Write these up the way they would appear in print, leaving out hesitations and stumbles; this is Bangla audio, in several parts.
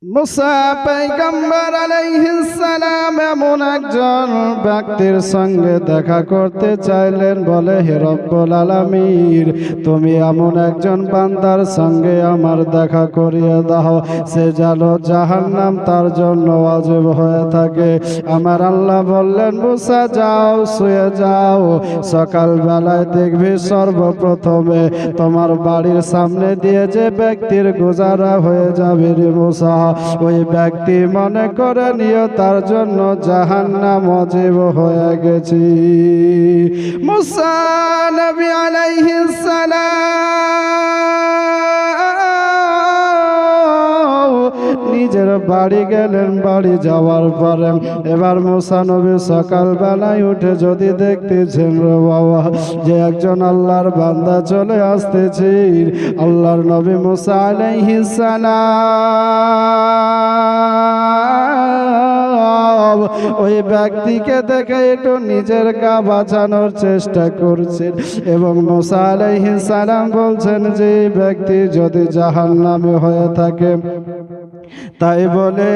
মুসা পয়গম্বর আলাইহিস সালাম এমন একজন ব্যক্তির সঙ্গে দেখা করতে চাইলেন। বলে, হে রব্বুল আলামিন, তুমি এমন একজন বান্দার সঙ্গে আমার দেখা করিয়ে দাও, সে যেন জাহান্নাম তার জন্য ওয়াজিব হয়ে থাকে। আমার আল্লাহ বললেন, মুসা যাও, শুয়ে যাও, সকালবেলায় দেখবি সর্বপ্রথমে তোমার বাড়ির সামনে দিয়ে যে ব্যক্তির গুজারা হয়ে যাবে রে মুসা, ওই ব্যক্তি মনে করে নিও তার জন্য জাহান্নাম ওয়াজিব হয়ে গেছে। মুসা নবী আলাইহিস সালাম নিজের বাড়ি গেলেন। বাড়ি যাওয়ার পরে এবার মুসা নবী সকালবেলায় উঠে যদি দেখতেছেন রে বাবা, যে একজন আল্লাহর বান্দা চলে আসতেছে, আল্লাহর নবী মুসা আলাইহিস সালাম ওই ব্যক্তিকে দেখে একটু নিজের গা বাঁচানোর চেষ্টা করছেন এবং মুসা আলাইহিস সালাম বলছেন যে ব্যক্তি যদি জাহান্নামে হয়ে থাকে, তাই বলে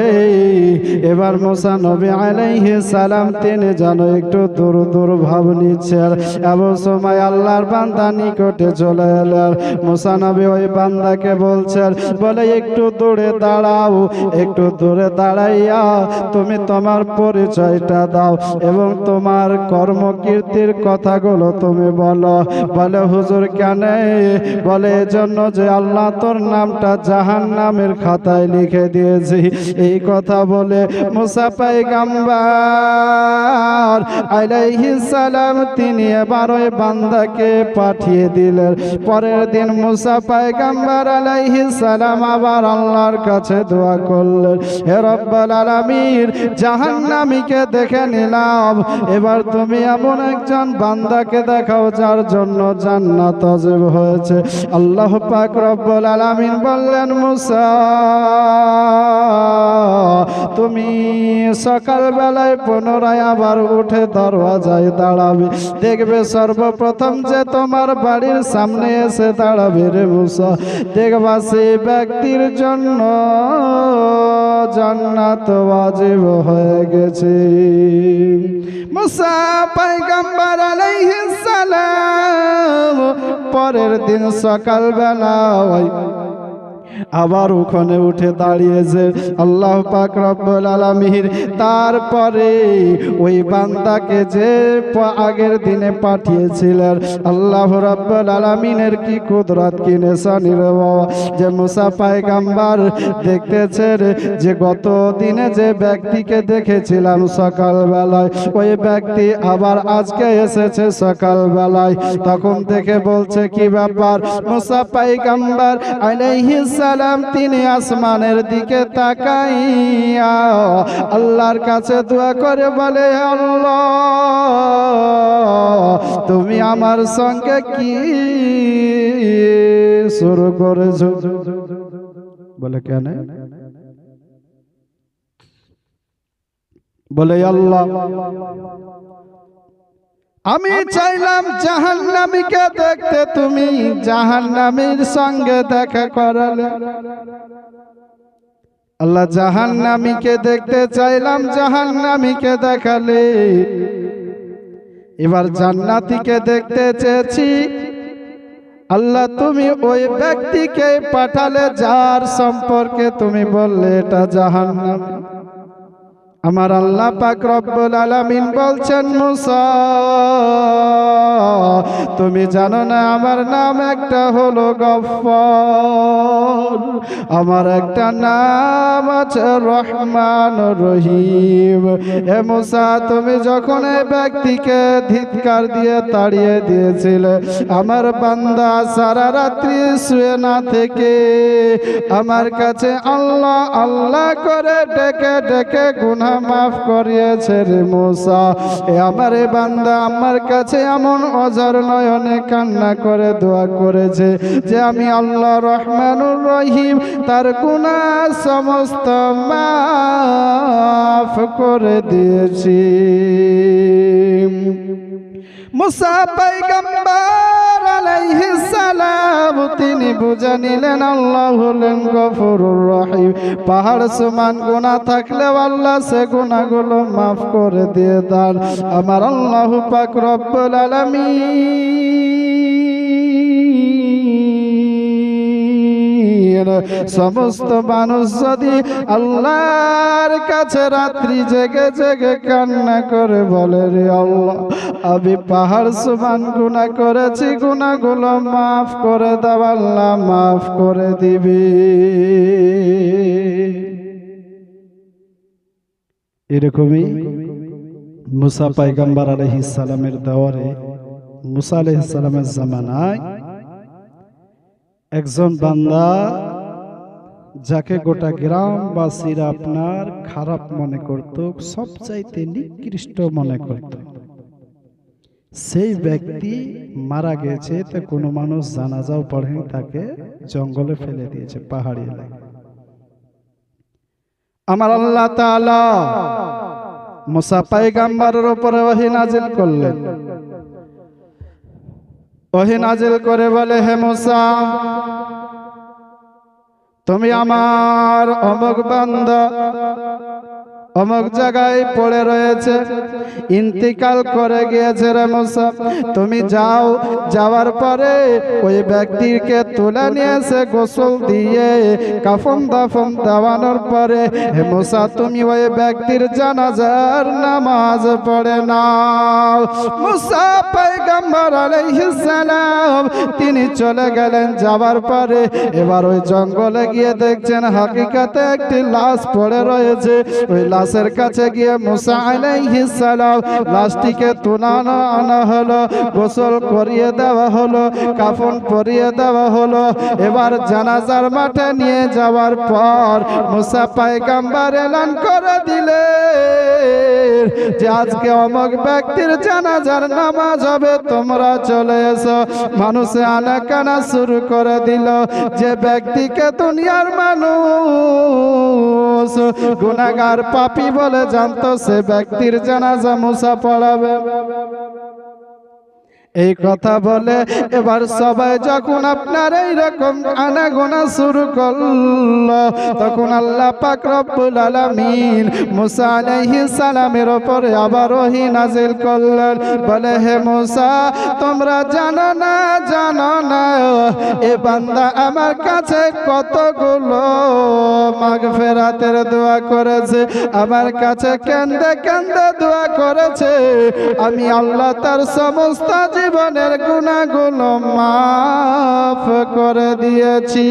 এবার মুসা নবী আলাইহিস সালাম তিনি যেন একটু দূর দূর ভাব নিচ্ছেন। এমন সময় আল্লাহর বান্দা নিকটে চলে এলেন। মুসা নবী ওই বান্দাকে বলছেন, বলে একটু দূরে দাঁড়াও, একটু দূরে দাঁড়াইয়া তুমি তোমার পরিচয়টা দাও এবং তোমার কর্মকীর্তির কথাগুলো তুমি বলো। বলে, হুজুর কেন? বলে, এজন্য যে আল্লাহ তোর নামটা জাহান্নামের খাতায় লিখে দিয়েছি। এই কথা বলে মুসা পয়গম্বর আলাইহিস সালাম তিনি এবার ওই বান্দাকে পাঠিয়ে দিলেন। পরের দিন মুসা পয়গম্বর আলাইহিস সালাম আবার আল্লাহর কাছে দোয়া করলেন, হে রব্বুল আলামিন, জাহান্নামীকে দেখে নিলাম, এবার তুমি এমন একজন বান্দাকে দেখাও যার জন্য জান্নাত ওয়াজিব হয়েছে। আল্লাহ পাক রব্বুল আলামিন বললেন, মুসা তুমি সকালবেলায় পুনরায় আবার উঠে দরওয়াজায় দাঁড়াবে, দেখবে সর্বপ্রথম যে তোমার বাড়ির সামনে এসে দাঁড়াবে রে মুসা, দেখবা সেই ব্যক্তির জন্য জান্নাত ওয়াজিব হয়ে গেছে। মুসা পয়গম্বর আলাইহিস সালাম পরের দিন সকালবেলা আবার ওখানে উঠে দাঁড়িয়েছে। আল্লাহ পাক রব্বুল আলামিন তারপরে ওই বান্দাকে যে আগের দিনে পাঠিয়েছিলেন, আল্লাহ রব্বুল আলামিনের কি কুদরত, কি নিশানি রে বাবা, যে মুসা পয়গম্বর দেখতেছেন যে গত দিনে যে ব্যক্তিকে দেখেছিলাম সকালবেলায়, ওই ব্যক্তি আবার আজকে এসেছে সকালবেলায়। তখন দেখে বলছে, কি ব্যাপার? মুসা পয়গম্বর আলাইহিস সালাম তিনি আসমানের দিকে তাকাইয়া আল্লাহর কাছে দোয়া করে বলে, আল্লাহ তুমি আমার সঙ্গে কি শুরু করেছো? বলে, কেন? বলে, আল্লাহ আমি চাইলাম জাহান্নামীকে দেখতে, তুমি জাহান্নামীর সঙ্গে দেখা করালে। আল্লাহ জাহান্নামীকে দেখতে চাইলাম, জাহান্নামীকে দেখালে। এবার জান্নাতীকে দেখতে চেয়েছি, আল্লাহ তুমি ওই ব্যক্তিকে পাঠালে যার সম্পর্কে তুমি বললে এটা জাহান্নামী। আমার আল্লাহ পাক রব্বুল আলামিন বলছেন, মুসা তুমি জানো না আমার নাম একটা হলো গফফার, আমার একটা নাম আছে রহমান রহিম। হে মুসা তুমি যখন এই ব্যক্তিকে ধিক্কার দিয়ে তাড়িয়ে দিয়েছিলে, আমার বান্দা সারা রাত্রি শুয়ে না থেকে আমার কাছে আল্লাহ আল্লাহ করে ডেকে ডেকে গুনাহ মাফ করিয়েছে রে মুসা। আমার বান্দা আমার কাছে এমন অঝর নয়নে কান্না করে দোয়া করেছে যে আমি আল্লাহ রহমানুর রহিম তার গুনাহ সমস্ত মাফ করে দিয়েছি। মুসা পয়গম্বর আলাইহিস সালাম তিনি বুঝে নিলেন আল্লাহ হলেন গফুরুর রহিম। পাহাড় সমান গুনাহ থাকলেও আল্লাহ সে গুনাহগুলো মাফ করে দিয়ে দেন। আমার আল্লাহ পাক রব্বুল আলামিন সমস্ত মানুষ যদি আল্লাহর কাছে রাত্রি জেগে জেগে কান্না করে বলে, রে আল্লাহ আমি পাহাড় সমান গুনাহ করেছি, গুনাহগুলো মাফ করে দাও, আল্লাহ মাফ করে দিবে। এরকমই মুসা পয়গম্বর আলাইহিস সালামের দওয়ারে, মুসা আলাইহিস সালামের জামানায় একজন বান্দা যাকে গোটা গ্রামবাসীরা আপনার খারাপ মনে করত, সবচাইতে নিকৃষ্ট মনে করত, সেই ব্যক্তি মারা গেছে। তো কোনো মানুষ জানাজাও পড়েনি, তাকে জঙ্গলে ফেলে দিয়েছে পাহাড়ি এলাকায়। আমার আল্লাহ তাআলা মুসা পয়গম্বরের উপরে ওহী নাজিল করলেন। ওহী নাজিল করে বলে, হে মুসা তুমি আমার অমুক বান্দা অমুক জায়গায় পড়ে রয়েছে, ইন্তিকাল করে গিয়েছে রে মুসা, তুমি যাও, যাওয়ার পরে ওই ব্যক্তিকে তুলে নিয়ে এসে গোসল দিয়ে কাফন দাফন দেওয়ানোর পরে হে মুসা তুমি ওই ব্যক্তির জানাজার নামাজ পড়ে নাও। মুসা পয়গম্বর আলাইহিস সালাম তিনি চলে গেলেন। যাওয়ার পরে এবার ওই জঙ্গলে গিয়ে দেখছেন হাকিকাতে একটি লাশ পড়ে রয়েছে। ওই লাশের কাছে গিয়ে মুসা আলাইহিস সালাম লাশটিকে তুলানো আনা হলো, গোসল করিয়ে দেওয়া হলো, কাফন পরিয়ে দেওয়া হলো। এবার জানাজার মাঠে নিয়ে যাওয়ার পর মুসা পয়গম্বর এলান করে দিলেন যে আজকে অমুক ব্যক্তির জানাজার নামাজ হবে, তোমরা চলে এসো। মানুষে আনাকানা শুরু করে দিল। যে ব্যক্তিকে দুনিয়ার মানুষ গুনাহগার পাপী বলে জানতো, সে ব্যক্তির জানাজা মুসা পড়াবে। এই কথা বলে এবার সবাই যখন আপনার এইরকম আনাগোনা শুরু করলো, তখন আল্লাহ পাক রব্বুল আলামিন মুসা আলাইহিস সালামের উপরে আবার ওহী নাজিল করলেন। বলে, হে মুসা তোমরা জানো না এ বান্দা আমার কাছে কতগুলো মাগফিরাতের দোয়া করেছে, আমার কাছে কেন্দে কেন্দে দোয়া করেছে। আমি আল্লাহ তার সমস্ত জীবনের গুনাহগুলো মাফ করে দিয়েছি।